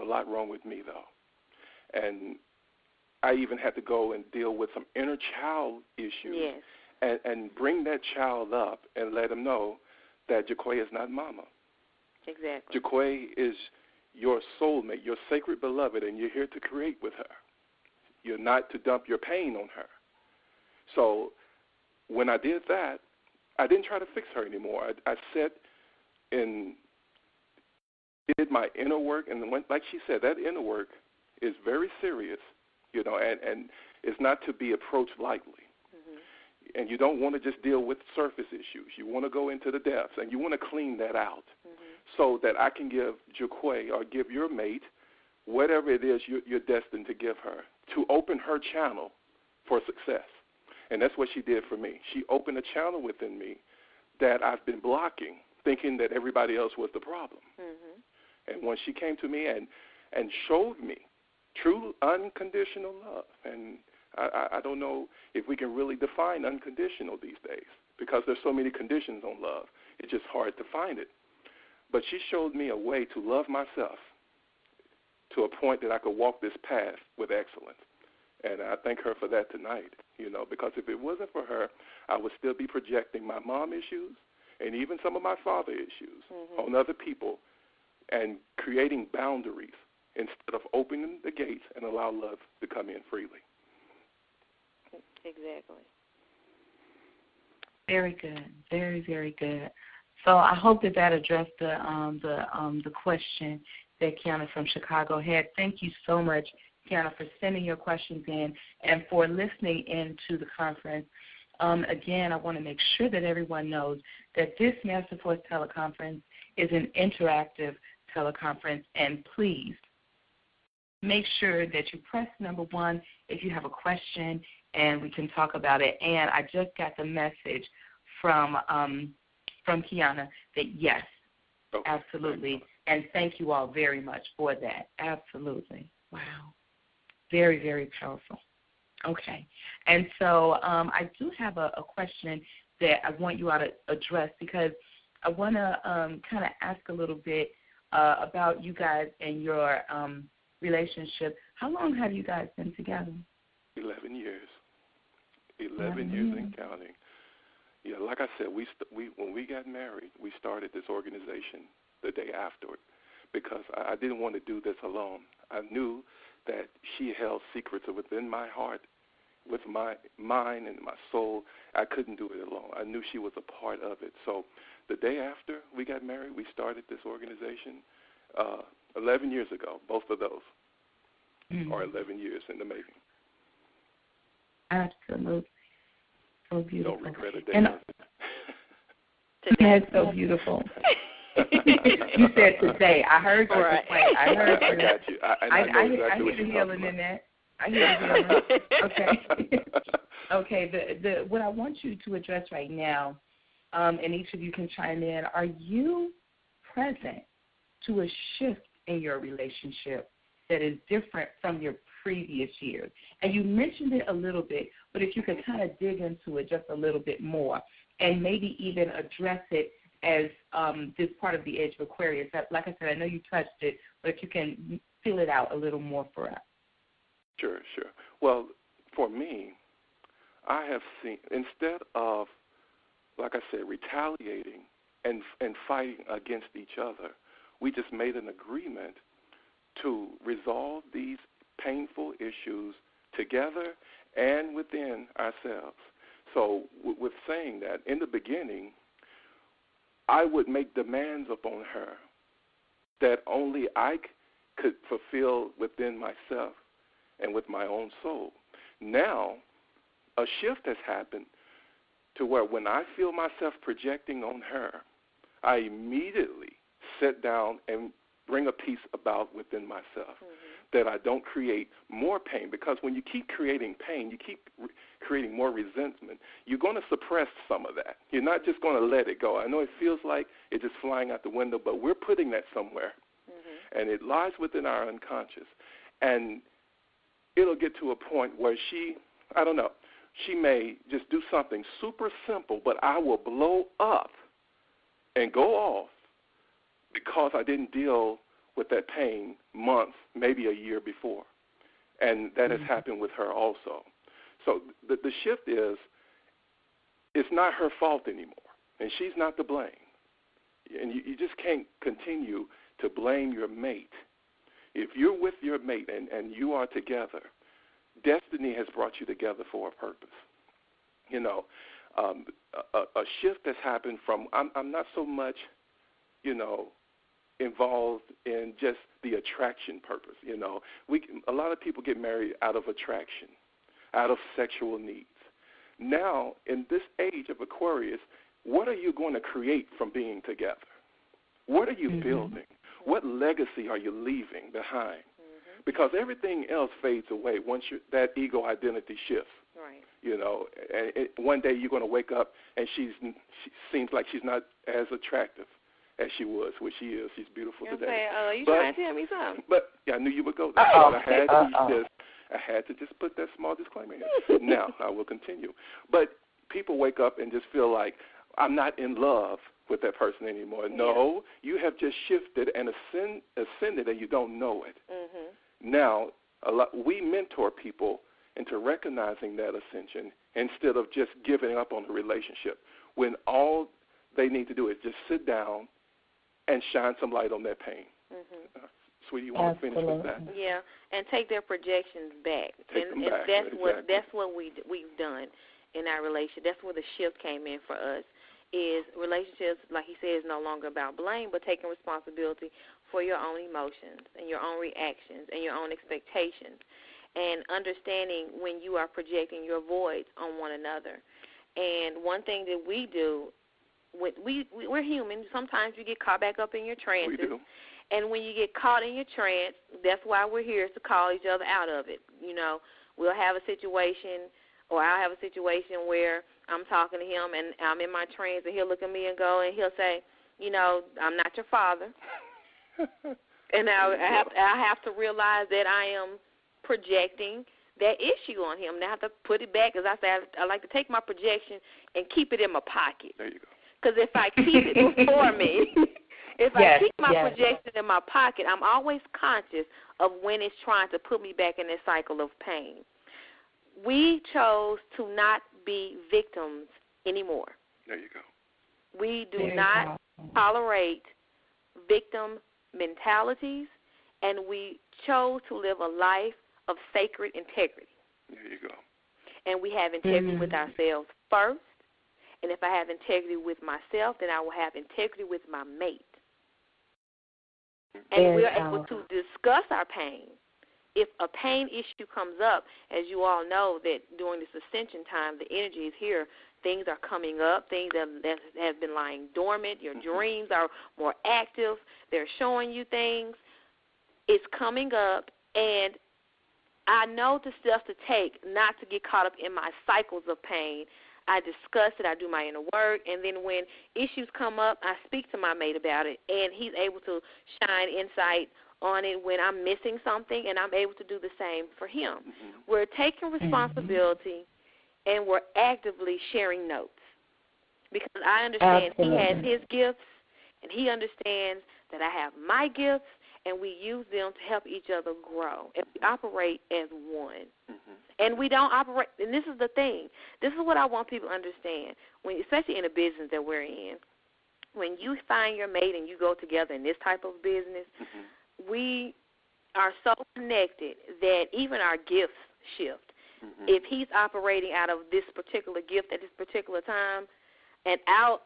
lot wrong with me, though. And I even had to go and deal with some inner child issues and bring that child up and let him know that Jiquay is not mama. Exactly. Jiquay is your soulmate, your sacred beloved, and you're here to create with her. You're not to dump your pain on her. So when I did that, I didn't try to fix her anymore. I sat and did my inner work, and when, like she said, that inner work is very serious, you know, and it's not to be approached lightly. Mm-hmm. And you don't want to just deal with surface issues. You want to go into the depths, and you want to clean that out so that I can give Jiquay or give your mate whatever it is you're destined to give her, to open her channel for success. And that's what she did for me. She opened a channel within me that I've been blocking, thinking that everybody else was the problem. Mm-hmm. And when she came to me and showed me true unconditional love, and I don't know if we can really define unconditional these days because there's so many conditions on love. It's just hard to find it. But she showed me a way to love myself to a point that I could walk this path with excellence. And I thank her for that tonight, you know, because if it wasn't for her, I would still be projecting my mom issues and even some of my father issues on other people and creating boundaries instead of opening the gates and allow love to come in freely. Exactly. Very good. Very, very good. So I hope that addressed the question that Kiana from Chicago had. Thank you so much, Kiana, for sending your questions in and for listening in to the conference. Again, I want to make sure that everyone knows that this Master Force teleconference is an interactive teleconference, and please make sure that you press number 1 if you have a question, and we can talk about it. And I just got the message from Kiana that yes, absolutely, and thank you all very much for that. Absolutely. Wow. Very, very powerful. Okay. And so I do have a question that I want you all to address because I want to kind of ask a little bit about you guys and your relationship. How long have you guys been together? 11 years. 11 years and counting. Yeah, like I said, when we got married, we started this organization the day afterward because I didn't want to do this alone. I knew that she held secrets within my heart, with my mind and my soul. I couldn't do it alone. I knew she was a part of it. So the day after we got married, we started this organization 11 years ago, both of those are 11 years in the making. Absolutely. So beautiful. Don't regret a day. That's so beautiful. You said today. I heard you. Right. I heard you. I got you. I hear the healing in that. I hear the healing. Okay. Okay. What I want you to address right now, and each of you can chime in, are you present to a shift in your relationship that is different from your previous years? And you mentioned it a little bit, but if you could kind of dig into it just a little bit more and maybe even address it as this part of the age of Aquarius. Like I said, I know you touched it, but if you can fill it out a little more for us. Sure. Well, for me, I have seen, instead of, like I said, retaliating and fighting against each other, we just made an agreement to resolve these painful issues together and within ourselves. So with saying that, in the beginning, I would make demands upon her that only I could fulfill within myself and with my own soul. Now, a shift has happened to where when I feel myself projecting on her, I immediately sit down and bring a peace about within myself, that I don't create more pain, because when you keep creating pain, you keep creating more resentment, you're going to suppress some of that. You're not just going to let it go. I know it feels like it's just flying out the window, but we're putting that somewhere, and it lies within our unconscious. And it'll get to a point where she may just do something super simple, but I will blow up and go off because I didn't deal with that pain months, maybe a year before. And that has happened with her also. So the shift is, it's not her fault anymore, and she's not to blame. And you just can't continue to blame your mate. If you're with your mate and you are together, destiny has brought you together for a purpose. You know, a shift has happened from, I'm not so much, you know, involved in just the attraction purpose. You know, a lot of people get married out of attraction, out of sexual needs. Now, in this age of Aquarius, what are you going to create from being together? What are you building? What legacy are you leaving behind? Because everything else fades away once that ego identity shifts. Right. You know, and one day you're going to wake up and she seems like she's not as attractive as she was, which she is. She's beautiful today. You trying to tell me something? But yeah, I knew you would go there. I had to just put that small disclaimer in. Now, I will continue. But people wake up and just feel like, I'm not in love with that person anymore. No, you have just shifted and ascended and you don't know it. Now, we mentor people into recognizing that ascension instead of just giving up on the relationship, when all they need to do is just sit down and shine some light on their pain. Sweetie, you want to finish with that? Yeah, and take their projections back. Take them back. That's what we've done in our relationship. That's where the shift came in for us. Is relationships, like he said, is no longer about blame, but taking responsibility for your own emotions and your own reactions and your own expectations, and understanding when you are projecting your voids on one another. And one thing that we do, we're human. Sometimes you get caught back up in your trances. We do. And when you get caught in your trance, that's why we're here, is to call each other out of it. You know, we'll have a situation, or I'll have a situation where I'm talking to him and I'm in my trance, and he'll look at me and he'll say, you know, I'm not your father. And I have to realize that I am projecting that issue on him. And I have to put it back, because I say I like to take my projection and keep it in my pocket. There you go. Because if I keep it before me, if I keep my projection in my pocket, I'm always conscious of when it's trying to put me back in this cycle of pain. We chose to not be victims anymore. There you go. We do not tolerate victim mentalities, and we chose to live a life of sacred integrity. There you go. And we have integrity with ourselves first, and if I have integrity with myself, then I will have integrity with my mate. And we're able to discuss our pain. If a pain issue comes up, as you all know, that during this ascension time, the energy is here. Things are coming up, things that have been lying dormant. Your dreams are more active. They're showing you things. It's coming up, and I know the steps to take not to get caught up in my cycles of pain. I discuss it. I do my inner work, and then when issues come up, I speak to my mate about it, and he's able to shine insight on it when I'm missing something, and I'm able to do the same for him. We're taking responsibility, and we're actively sharing notes, because I understand he has his gifts, and he understands that I have my gifts, and we use them to help each other grow, and we operate as one. And we don't operate, and this is the thing. This is what I want people to understand, especially in the business that we're in. When you find your mate and you go together in this type of business, we are so connected that even our gifts shift. If he's operating out of this particular gift at this particular time, and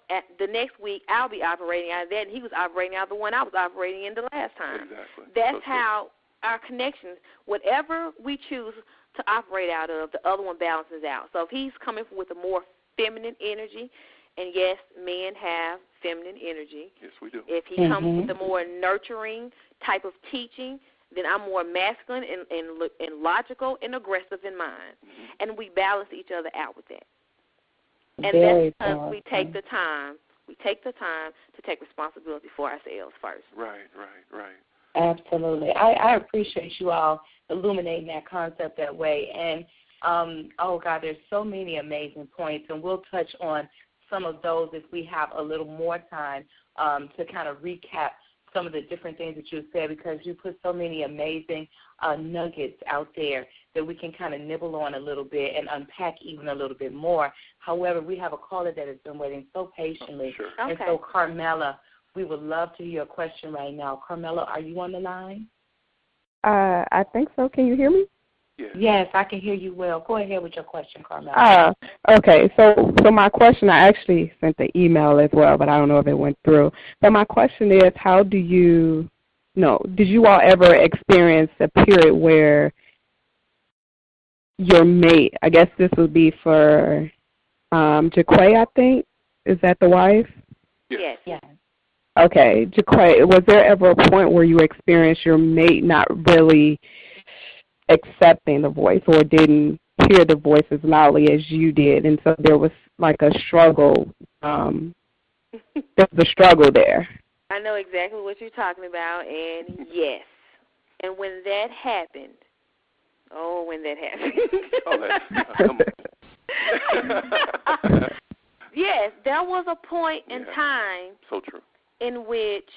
at the next week I'll be operating out of that, and he was operating out of the one I was operating in the last time. Exactly. That's how our connections, whatever we choose to operate out of, the other one balances out. So if he's coming with a more feminine energy, and yes, men have feminine energy. Yes, we do. If he comes with a more nurturing type of teaching, then I'm more masculine and logical and aggressive in mind. And we balance each other out with that. And that's because we take the time. We take the time to take responsibility for ourselves first. Right. Absolutely. I appreciate you all illuminating that concept that way. And, oh, God, there's so many amazing points, and we'll touch on some of those if we have a little more time to kind of recap some of the different things that you said, because you put so many amazing nuggets out there that we can kind of nibble on a little bit and unpack even a little bit more. However, we have a caller that has been waiting so patiently. Sure. And so, Carmela, we would love to hear your question right now. Carmela, are you on the line? I think so. Can you hear me? Yes, I can hear you well. Go ahead with your question, Carmela. Okay. So my question, I actually sent the email as well, but I don't know if it went through. But my question is, did you all ever experience a period where your mate, I guess this would be for Jiquay, I think, is that the wife? Yes. Okay, Jiquay, was there ever a point where you experienced your mate not really accepting the voice or didn't hear the voice as loudly as you did, and so there was like a struggle? There's a struggle there. I know exactly what you're talking about, and yes. And when that happened, Come on. Yes, there was a point in time so true. in which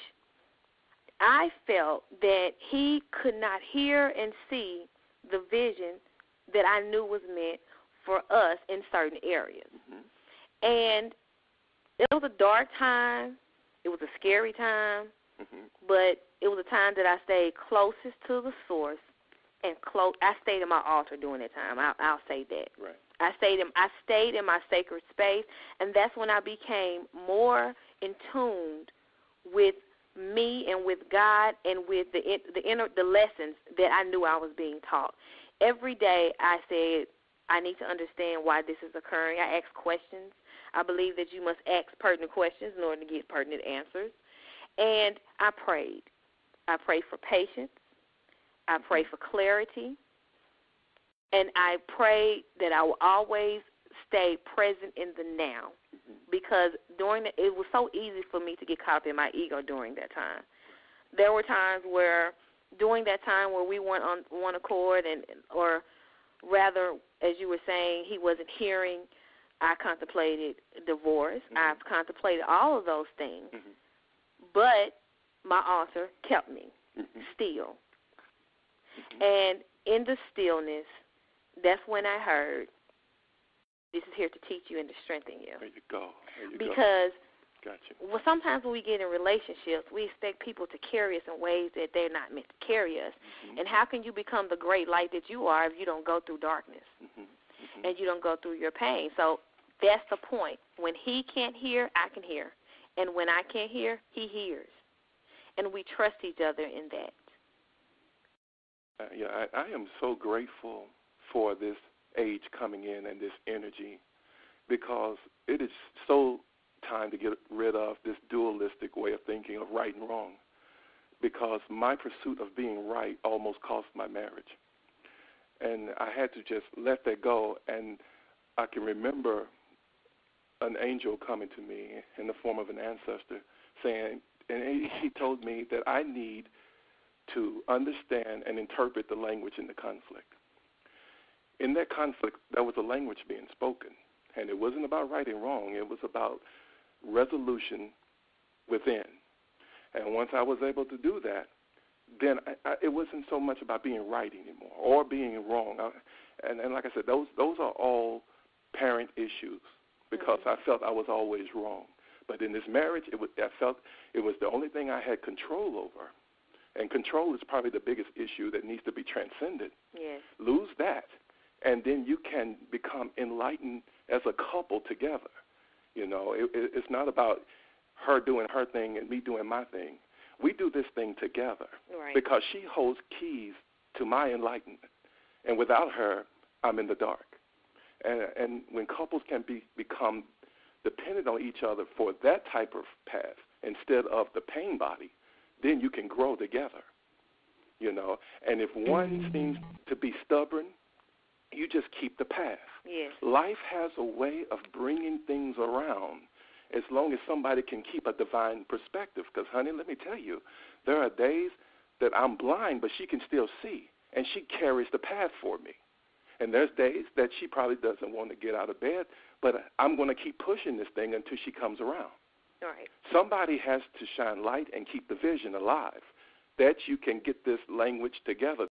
I felt that he could not hear and see the vision that I knew was meant for us in certain areas. Mm-hmm. And it was a dark time. It was a scary time. Mm-hmm. But it was a time that I stayed closest to the source, and I stayed in my altar during that time. I'll say that. Right. I stayed in my sacred space, and that's when I became more in tune with me and with God and with the lessons that I knew I was being taught. Every day I said, I need to understand why this is occurring. I asked questions. I believe that you must ask pertinent questions in order to get pertinent answers. And I prayed. I prayed for patience. I prayed for clarity. And I prayed that I will always stay present in the now, because it was so easy for me to get caught up in my ego during that time. There were times where, during that time where we weren't on one accord, or rather, as you were saying, he wasn't hearing, I contemplated divorce. Mm-hmm. I've contemplated all of those things. Mm-hmm. But my altar kept me still. Mm-hmm. And in the stillness, that's when I heard, this is here to teach you and to strengthen you. There you go. Because Gotcha. Well, sometimes when we get in relationships, we expect people to carry us in ways that they're not meant to carry us. Mm-hmm. And how can you become the great light that you are if you don't go through darkness and you don't go through your pain? So that's the point. When he can't hear, I can hear. And when I can't hear, he hears. And we trust each other in that. I am so grateful for this age coming in and this energy, because it is so time to get rid of this dualistic way of thinking of right and wrong, because my pursuit of being right almost cost my marriage. And I had to just let that go. And I can remember an angel coming to me in the form of an ancestor saying, and he told me that I need to understand and interpret the language in the conflict. In that conflict, there was a language being spoken, and it wasn't about right and wrong. It was about resolution within. And once I was able to do that, then it wasn't so much about being right anymore or being wrong. And like I said, those are all parent issues, because I felt I was always wrong. But in this marriage, I felt it was the only thing I had control over. And control is probably the biggest issue that needs to be transcended. Yes. Lose that, and then you can become enlightened as a couple together. You know, it's not about her doing her thing and me doing my thing. We do this thing together, right, because she holds keys to my enlightenment. And without her, I'm in the dark. And when couples can become dependent on each other for that type of path instead of the pain body, then you can grow together, you know. And if one seems to be stubborn, you just keep the path. Yes. Life has a way of bringing things around as long as somebody can keep a divine perspective. Because, honey, let me tell you, there are days that I'm blind, but she can still see, and she carries the path for me. And there's days that she probably doesn't want to get out of bed, but I'm going to keep pushing this thing until she comes around. Right. Somebody has to shine light and keep the vision alive, that you can get this language together.